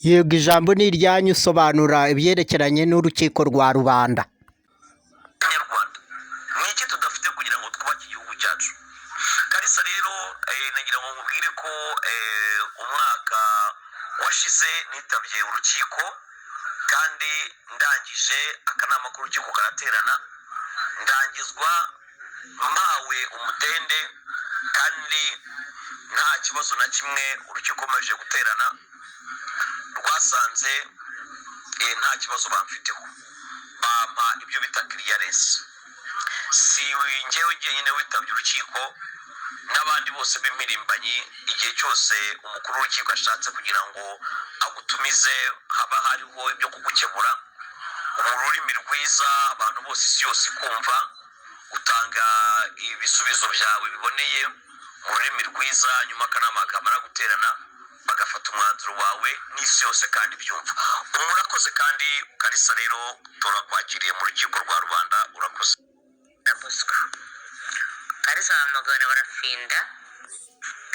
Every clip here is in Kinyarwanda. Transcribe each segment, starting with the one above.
Yego ijambo ni iryanyu, sobanura ibyerekeranye n'urukiko rwa rubanda. Nyarwanda ni iki tudafite kugira ngo twubake igihugu cyacu? Kalisa rero nagira ngo nkubwire ko umwaka washize nitabye urukiko kandi ndangije akanama k'urukiko karaterana, ndangizwa mpawe umudende kandi nta kibazo na kimwe urukiko rumaze guterana rwasanze nta kibazo bamfiteho, bampa ibyo bita kiriyaresi. Si njyewe jyenyine witabye urukiko, n'abandi bose b'impirimbanyi igihe cyose umukuru w'urukiko ashatse kugira ngo agutumize haba hariho ibyo kugukemura mu rurimi rwiza abantu bose isi yose ikumva, utanga ibisubizo byawe biboneye mu rurimi rwiza, nyuma akanama kamara guterana bagafata umwanzuro wawe n'isi yose kandi byumva. Murakoze kandi Kalisa, rero turakwakiriye mu rukiko rwa rubanda. Urakoze. Na Bosco Kalisa wahamagawe na Barafinda.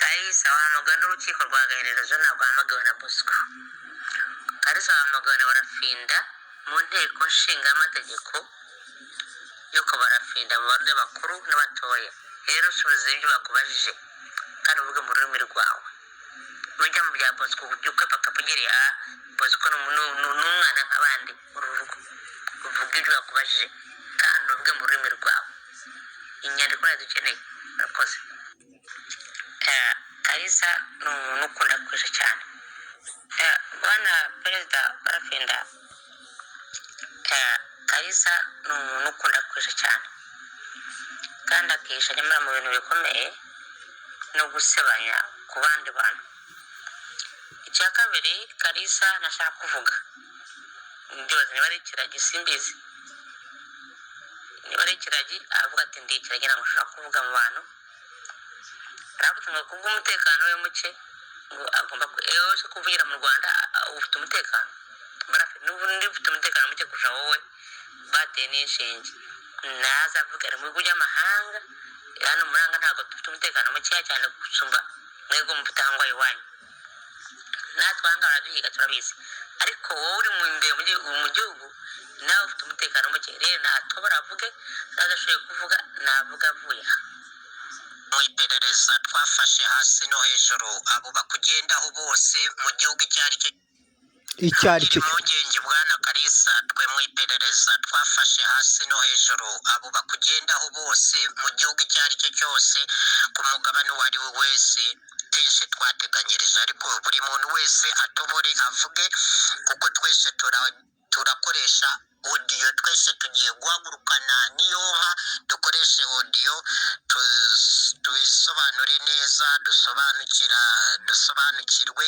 Kalisa wahamagawe n'urukiko rwa Gaherezo, ntabwo wahamagawe na Bosco. Kalisa wahamagawe na Barafinda mu nteko nshingamategeko y'uko Barafinda mu barundi bakuru n'abatoya. Rero usubiza ibyo bakubajije kandi uvuge mu rurimi rwawe. Ujya mu bya Bosco ubyuke bakakugerera Bosco n'umwana nk'abandi mu rugo, uvuge ibyo bakubajije kandi uvuge mu rurimi rwawe. Inyandiko dukeneye. Urakoze. Kalisa ni umuntu ukunda gukoresha cyane. Bwana Perezida Barafinda, Kalisa ni umuntu ukunda gukoresha cyane kandi akisha nyamara mu bintu bikomeye no gusebanya ku bandi bantu. Icya kabiri Kalisa nashaka kuvuga, ndibaza niba ari ikiragi, simbizi niba ari ikiragi, aravuga ati ndi ikiragi ntabwo ushobora kuvuga mu bantu. Aravuga ngo kubw'umutekano we muke ngo agomba kuvugira mu Rwanda ufite umutekano. Barafinda n'ubundi ufite umutekano muke kurusha wowe, bateye n'inshinge. Nazavuga ari mu bihugu by'amahanga, hano muranga ntabwo dufite umutekano mukeya cyane gusumba mwebwe mutangwa iwanyu. Natwe aha ngaha baraduhiga turabizi, ariko wowe uri mu imbere mu gihugu nawe ufite umutekano muke. Rero natobora avuge, nazashoboye kuvuga navuga avuye aha. Mu iperereza twafashe hasi no hejuru abo bakugendaho bose mu gihugu icyo ari cyo impungenge. Bwana Kalisa, twe mu iperereza twafashe hasi no hejuru abo bakugendaho bose mu gihugu icyo ari cyo cyose, ku mugabane uwo ari we wese, twese twateganyirije, ariko buri muntu wese atobore avuge kuko twese turakoresha audio. Twese tugiye guhagurukana niyo nka dukoreshe audio, tubisobanure neza, dusobanukirwe,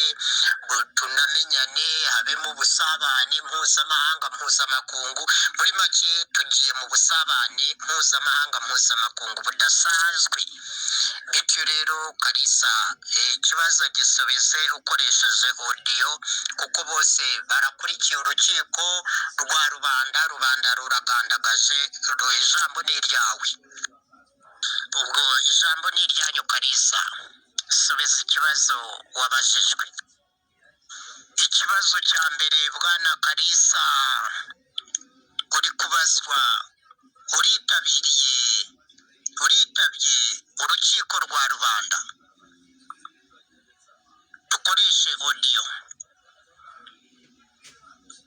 tunamenyane, habemo ubusabane mpuzamahanga mpuzamakungu. Muri make tugiye mu busabane mpuzamahanga mpuzamakungu budasanzwe. Bityo rero Kalisa, ikibazo gisubize ukoresheje audio kuko bose barakurikiye urukiko rwa rubanda. Rubanda ruragandagaje, ijambo ni iryawe. Ubwo ijambo ni iryanyu Kalisa, subiza ikibazo wabajijwe. Ikibazo cya mbere Bwana Kalisa uri kubazwa, uritabye urukiko rwa rubanda. Dukoreshe audio,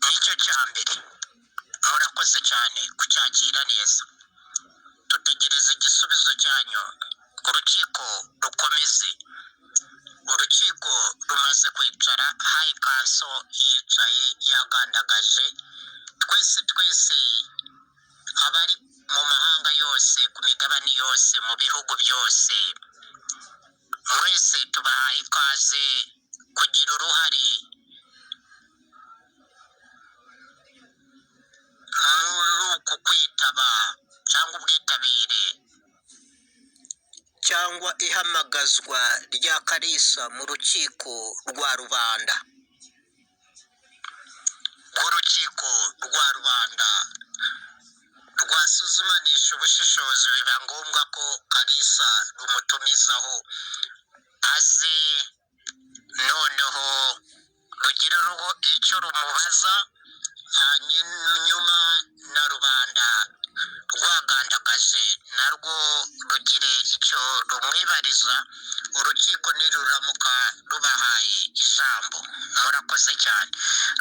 nicyo cya mbere. Murakoze cyane kucyakira neza, tutegereze igisubizo cyanyu. Urukiko rukomeze. Urukiko rumaze kwicara, hayi kanso yicaye yagandagaje. Twese abari mu mahanga yose, ku migabane yose, mu bihugu byose, mwese tubahaye ikaze kugira uruhare uku kwitaba cyangwa ubwitabire cyangwa ihamagazwa rya Kalisa mu rukiko rwa rubanda. Urukiko rwa rubanda rwasuzumanisha ubushishozi, biba ngombwa ko Kalisa rumutumizaho aze, noneho rugira icyo rumubaza, hanyuma na rubanda rwagandagaje narwo rugire icyo rumwibariza, urukiko niruramuka rubahaye ijambo. Murakoze cyane.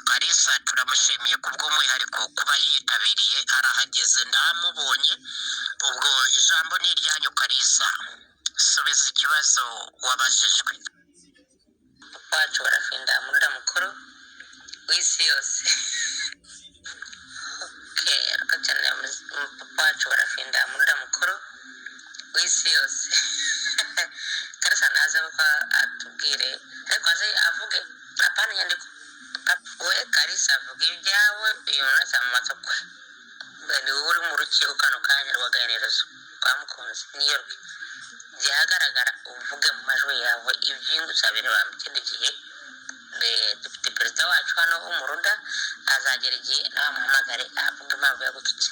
Kalisa turamushimiye kubw'umwihariko kuba yitabiriye, arahageze ndamubonye. Ubwo ijambo ni iryanyu Kalisa, subiza ikibazo wabajijwe. wacu barafinda murura mukuru w'isi yose. Akacyane wacu barafinda murura mukuru w'isi yose. Kalisa naze ko atubwire, ariko aze avuge apana nyandiko. We Kalisa avuga ibyawe yonasa mu matsoko. Bani uri mu rukiko kano kanya rw'agaherezo kwa Mukunzi niyo byagaragara, uvuge mu majwi yawe iby'ingusabire bamukindi gihe. Dufite perezida wacu hano w'umuruda, azagera igihe nabamuhamagare avuga impamvu yagututse.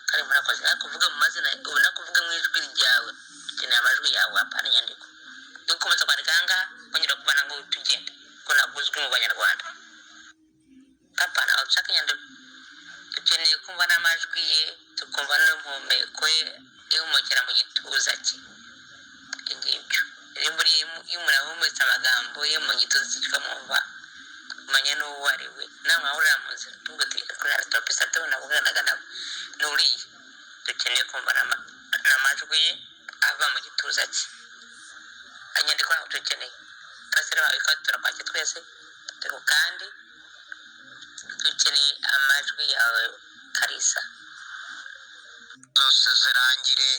Kari murakoze, ariko uvuge mu mazina, ubona kuvuga mu ijwi ryawe, ukeneye amajwi yawe apana inyandiko. Dukomeza kwandika ahangaha kongera kubana ngo tugende ko naguzwe mu banyarwanda. Papa nawe ushaka inyandiko, dukeneye kumva n'amajwi ye, tukumva n'impumeko ye ihumekera mu gituza cye. Ngibyo rero muri umuntu ahumetse amagambo ye mu gituza kikamwumva, umenya n'uwo ari we. Namwe ahurira mu nzira tugutegeka kuri aratopisa tubona kuvuganaga nabo n'uriya, dukeneye kumva n'amajwi ye ava mu gituza cye. Inyandiko ntabwo dukeneye. Kasere bawe ikatura kwake twese, ariko kandi dukeneye amajwi yawe Kalisa. Zose zirangire,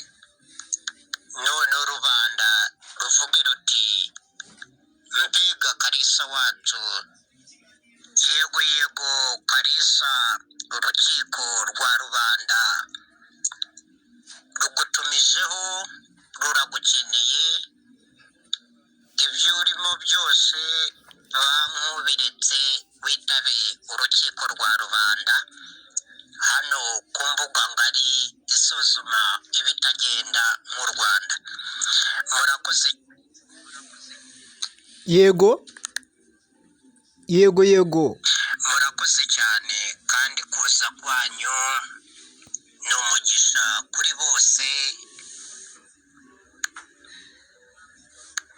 none rubanda ruvuge ruti mbega Kalisa wacu. Yego yego Kalisa, urukiko rwa rubanda rugutumijeho, ruragukeneye. Ibyo urimo byose bankubiretse witabe urukiko rwa rubanda. Hano ku mbuga ngari isuzuma ibitagenda mu Rwanda. Murakoze. Yego yego yego. Murakoze cyane, kandi kuza kwanyu ni umugisha kuri bose.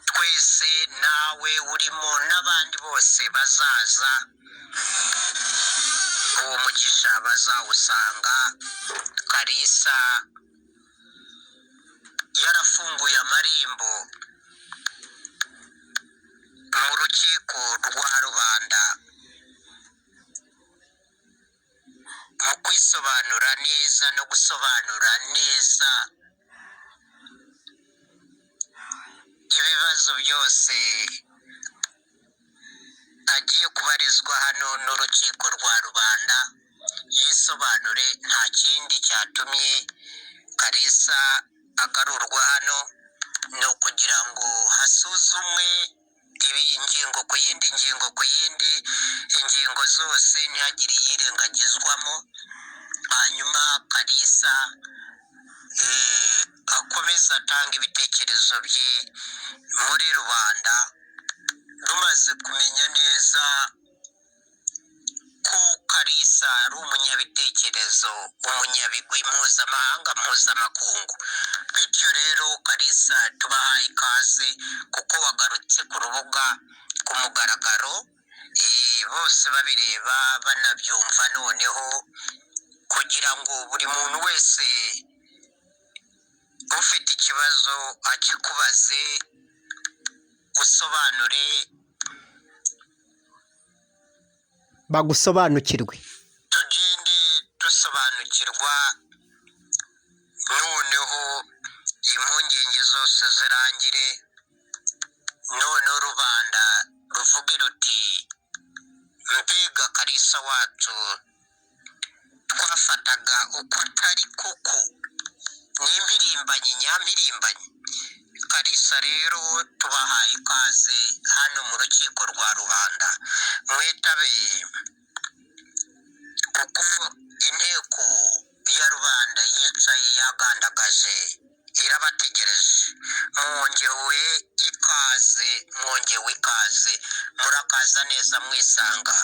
Twese nawe urimo n'abandi bose bazaza, uwo mugisha bazawusanga. Kalisa yarafunguye amarembo mu rukiko rwa rubanda mu kwisobanura neza no gusobanura neza ibibazo byose agiye kubarizwa hano n'urukiko rwa rubanda. Yisobanure, nta kindi cyatumye Kalisa agarurwa hano, ni ukugira ngo hasuzumwe ingingo ku yindi, ingingo ku yindi, ingingo zose ntihagire iyirengagizwamo. Hanyuma Kalisa akomeza atanga ibitekerezo bye muri rubanda, rumaze kumenya neza ko Kalisa ari umunyabitekerezo, umunyabigwi mpuzamahanga, mpuzamakungu. Bityo rero Kalisa tubahaye ikaze, kuko wagarutse ku rubuga ku mugaragaro, bose babireba banabyumva, noneho kugira ngo buri muntu wese ufite ikibazo akikubaze, usobanure, bagusobanukirwe. tugende dusobanukirwa, noneho impungenge zose zirangire. None rubanda ruvuge ruti mbega Kalisa wacu twafataga uko atari koko, n'impirimbanyi nyampirimbanyi. Kalisa rero tubahaye ikaze hano mu rukiko rwa rubanda, mwitabe, kuko inteko ya rubanda yicaye yagandagaje irabategereje. Mwongewe ikaze. ikaze mwongewe ikaze murakaza neza mwisanga